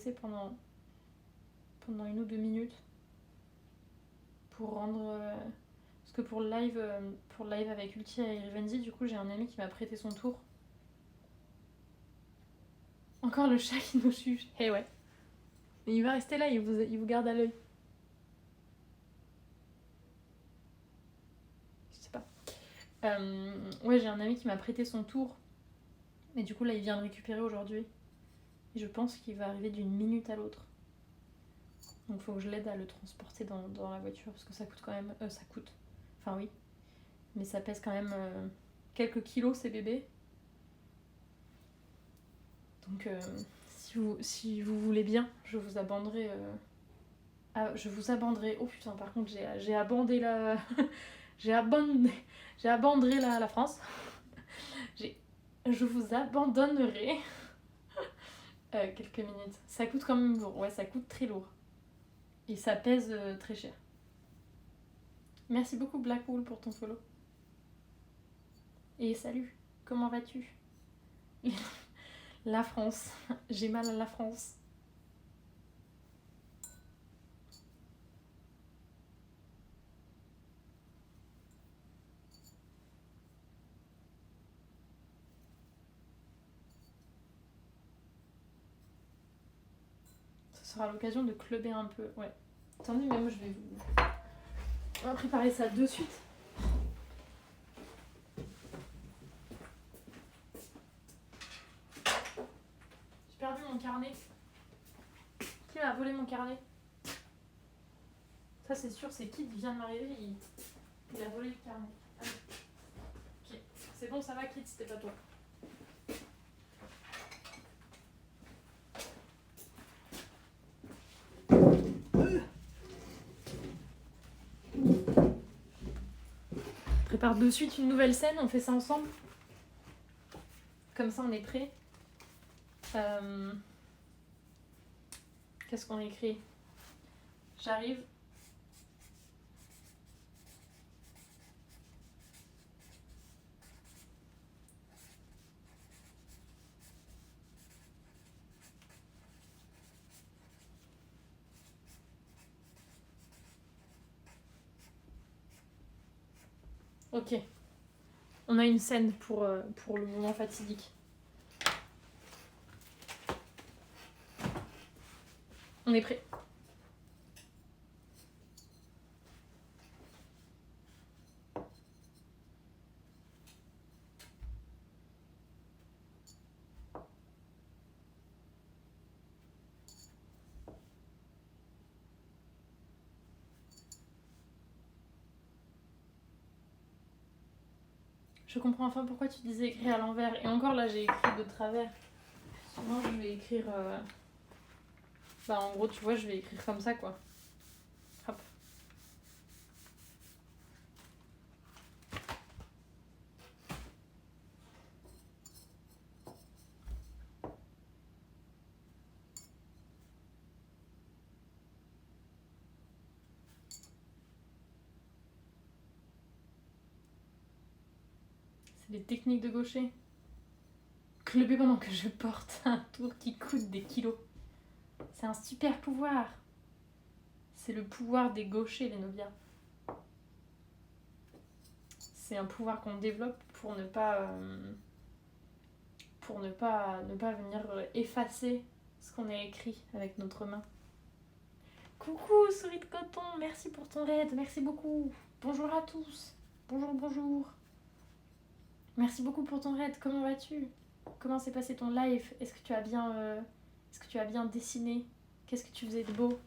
passer pendant 1 ou 2 minutes pour rendre... Parce que pour le live avec Ulti et Rivenzi, du coup, j'ai un ami qui m'a prêté son tour. Encore le chat qui nous suit. Eh ouais. Et il va rester là, il vous garde à l'œil. Je sais pas. Ouais, j'ai un ami qui m'a prêté son tour. Et du coup, là, il vient le récupérer aujourd'hui. Et je pense qu'il va arriver d'une minute à l'autre. Donc, faut que je l'aide à le transporter dans la voiture. Parce que ça coûte quand même... ça coûte. Enfin, oui. Mais ça pèse quand même quelques kilos, ces bébés. Donc, si vous voulez bien, je vous abanderai... Oh putain, par contre, j'ai abandé la... j'ai abandonné la France. Je vous abandonnerai quelques minutes. Ça coûte quand même lourd. Ouais, ça coûte très lourd. Et ça pèse très cher. Merci beaucoup Blackwool pour ton follow. Et salut, comment vas-tu? La France. J'ai mal à la France. Ce sera l'occasion de clubber un peu. Ouais. Attendez, mais moi on va préparer ça de suite. J'ai perdu mon carnet. Qui m'a volé mon carnet? Ça c'est sûr, c'est Kit qui vient de m'arriver, il a volé le carnet. Allez. Ok, c'est bon, ça va Kit, c'était pas toi. Prépare de suite une nouvelle scène, on fait ça ensemble. Comme ça on est prêt. Qu'est-ce qu'on écrit? J'arrive. Ok. On a une scène pour le moment fatidique. On est prêt. Je comprends enfin pourquoi tu disais écrire à l'envers. Et encore là, j'ai écrit de travers. Moi, je vais écrire... Bah, en gros, tu vois, je vais écrire comme ça, quoi. Hop. C'est les techniques de gaucher. Clubber pendant que je porte un tour qui coûte des kilos. C'est un super pouvoir. C'est le pouvoir des gauchers, les Nobias. C'est un pouvoir qu'on développe pour ne pas venir effacer ce qu'on a écrit avec notre main. Coucou, souris de coton, merci pour ton raid, merci beaucoup. Bonjour à tous. Bonjour. Merci beaucoup pour ton raid, comment vas-tu? Comment s'est passé ton live? Est-ce que tu as bien dessiné? Qu'est-ce que tu faisais de beau?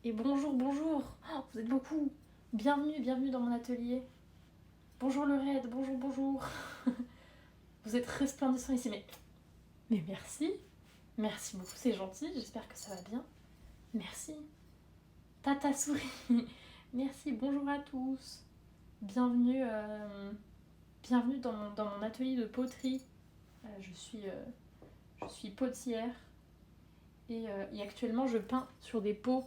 Et bonjour, oh, vous êtes beaucoup. Bienvenue dans mon atelier. Bonjour le raid, bonjour. Vous êtes resplendissant ici, mais merci beaucoup, c'est gentil, j'espère que ça va bien. Merci. Tata souris. Merci, bonjour à tous. Bienvenue dans mon atelier de poterie. Je suis potière et actuellement je peins sur des pots.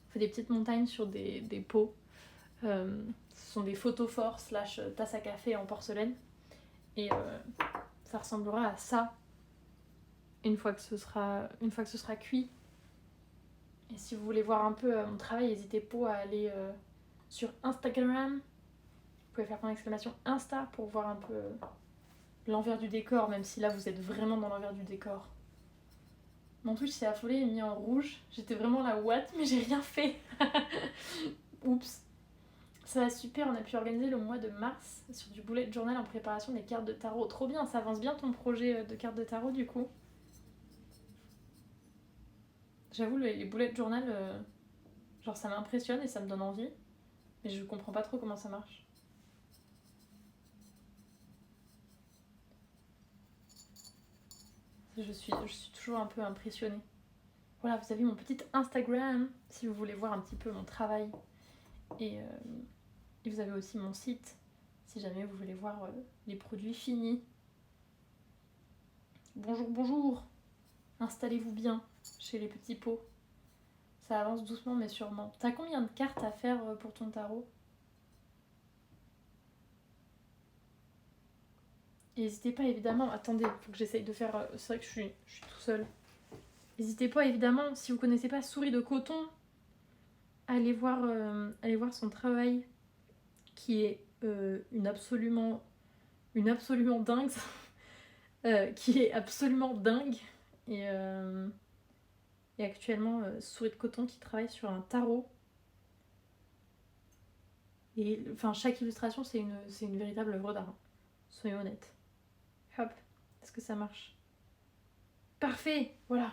Je fais des petites montagnes sur des pots. Ce sont des photophores / tasses à café en porcelaine. Et ça ressemblera à ça. une fois que ce sera cuit. Et si vous voulez voir un peu mon travail, n'hésitez pas à aller sur Instagram. Vous pouvez faire point d'exclamation Insta pour voir un peu l'envers du décor, même si là vous êtes vraiment dans l'envers du décor. Mon Twitch s'est affolé et mis en rouge. J'étais vraiment là, what? Mais j'ai rien fait. Oups. Ça va super, on a pu organiser le mois de mars sur du bullet journal en préparation des cartes de tarot. Trop bien, ça avance bien ton projet de cartes de tarot du coup. J'avoue, les bullet journal, genre ça m'impressionne et ça me donne envie. Mais je comprends pas trop comment ça marche. Je suis toujours un peu impressionnée. Voilà, vous avez mon petit Instagram si vous voulez voir un petit peu mon travail. Et vous avez aussi mon site si jamais vous voulez voir les produits finis. Bonjour, bonjour. Installez-vous bien chez les petits pots. Ça avance doucement mais sûrement. T'as combien de cartes à faire pour ton tarot? N'hésitez pas évidemment, attendez, faut que j'essaye de faire... c'est vrai que je suis tout seul. N'hésitez pas évidemment, si vous connaissez pas Souris de Coton, allez voir son travail qui est une absolument dingue. Qui est absolument dingue. Et actuellement, Souris de Coton qui travaille sur un tarot. Et enfin, chaque illustration, c'est une véritable œuvre d'art. Soyons honnêtes. Hop, est-ce que ça marche? Parfait, voilà.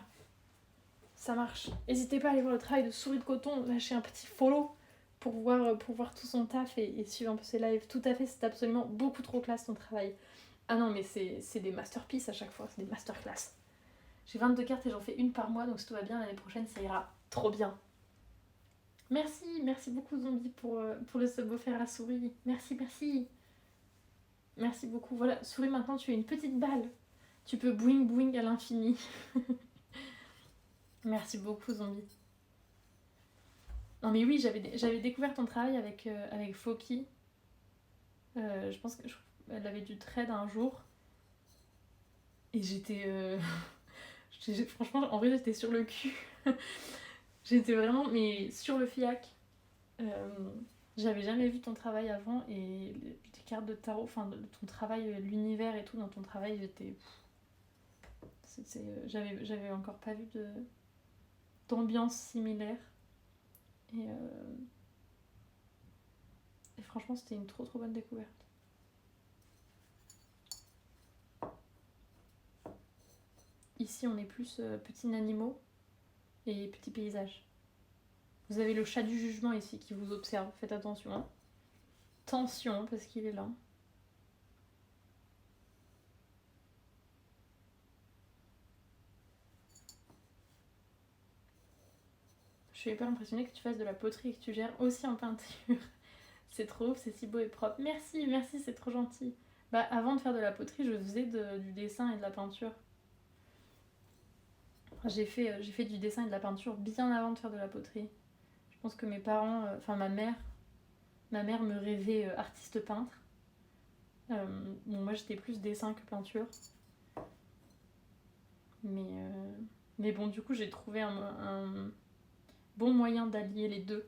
Ça marche. N'hésitez pas à aller voir le travail de Souris de Coton. Lâchez un petit follow pour voir tout son taf et suivre un peu ses lives. Tout à fait, c'est absolument beaucoup trop classe ton travail. Ah non, mais c'est des masterpieces à chaque fois, c'est des masterclass. J'ai 22 cartes et j'en fais une par mois, donc si tout va bien, l'année prochaine, ça ira trop bien. Merci beaucoup Zombie pour le sub offert à Souris. Merci. Merci beaucoup. Voilà, Souris, maintenant tu es une petite balle. Tu peux boing boing à l'infini. Merci beaucoup Zombie. Non mais oui, j'avais découvert ton travail avec Foki. Je pense qu'elle avait du trade un jour. Et j'étais... franchement, en vrai, j'étais sur le cul. J'étais vraiment, mais sur le fiac. J'avais jamais vu ton travail avant et les cartes de tarot, enfin ton travail, l'univers et tout dans ton travail, j'avais encore pas vu d'ambiance similaire. Et franchement, c'était une trop bonne découverte. Ici, on est plus petits animaux et petits paysages. Vous avez le chat du jugement ici qui vous observe. Faites attention. Hein. Attention, parce qu'il est là. Je suis hyper impressionnée que tu fasses de la poterie et que tu gères aussi en peinture. C'est trop ouf, c'est si beau et propre. Merci, c'est trop gentil. Bah, avant de faire de la poterie, je faisais du dessin et de la peinture. J'ai fait du dessin et de la peinture bien avant de faire de la poterie. Je pense que mes parents, enfin ma mère me rêvait artiste peintre. Bon, moi j'étais plus dessin que peinture. Mais bon, du coup j'ai trouvé un bon moyen d'allier les deux.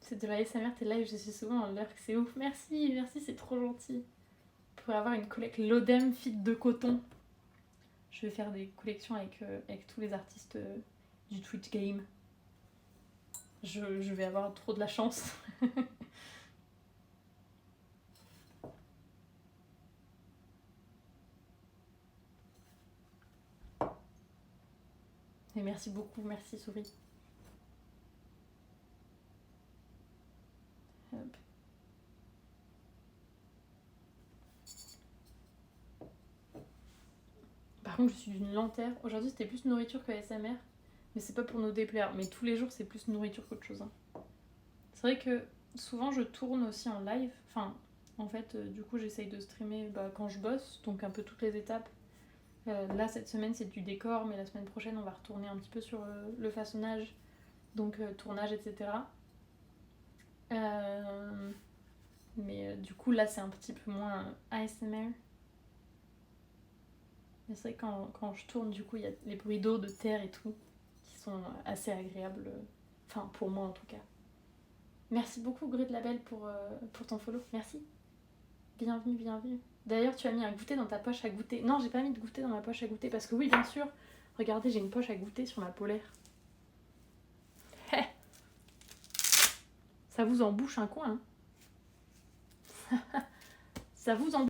C'est de la SMR, tes lives, je suis souvent en lurk, c'est ouf. Merci, c'est trop gentil. On pourrait avoir une collecte Lodem fit de coton. Je vais faire des collections avec tous les artistes du Twitch game. Je vais avoir trop de la chance. Et merci beaucoup, merci Souris. Hop. Par contre, je suis d'une lentère. Aujourd'hui, c'était plus nourriture que ASMR. Mais c'est pas pour nous déplaire. Mais tous les jours, c'est plus nourriture qu'autre chose. Hein. C'est vrai que souvent, je tourne aussi en live. Enfin, en fait, du coup, j'essaye de streamer quand je bosse. Donc, un peu toutes les étapes. Là, cette semaine, c'est du décor. Mais la semaine prochaine, on va retourner un petit peu sur le façonnage. Donc, tournage, etc. Mais du coup, là, c'est un petit peu moins ASMR. Mais c'est vrai que quand je tourne, du coup, il y a les bruits d'eau, de terre et tout, qui sont assez agréables. Enfin, pour moi en tout cas. Merci beaucoup, Gré de Label, pour ton follow. Merci. Bienvenue, bienvenue. D'ailleurs, tu as mis un goûter dans ta poche à goûter. Non, j'ai pas mis de goûter dans ma poche à goûter parce que oui, bien sûr. Regardez, j'ai une poche à goûter sur ma polaire. Ça vous embouche un coin, hein. Ça vous embouche.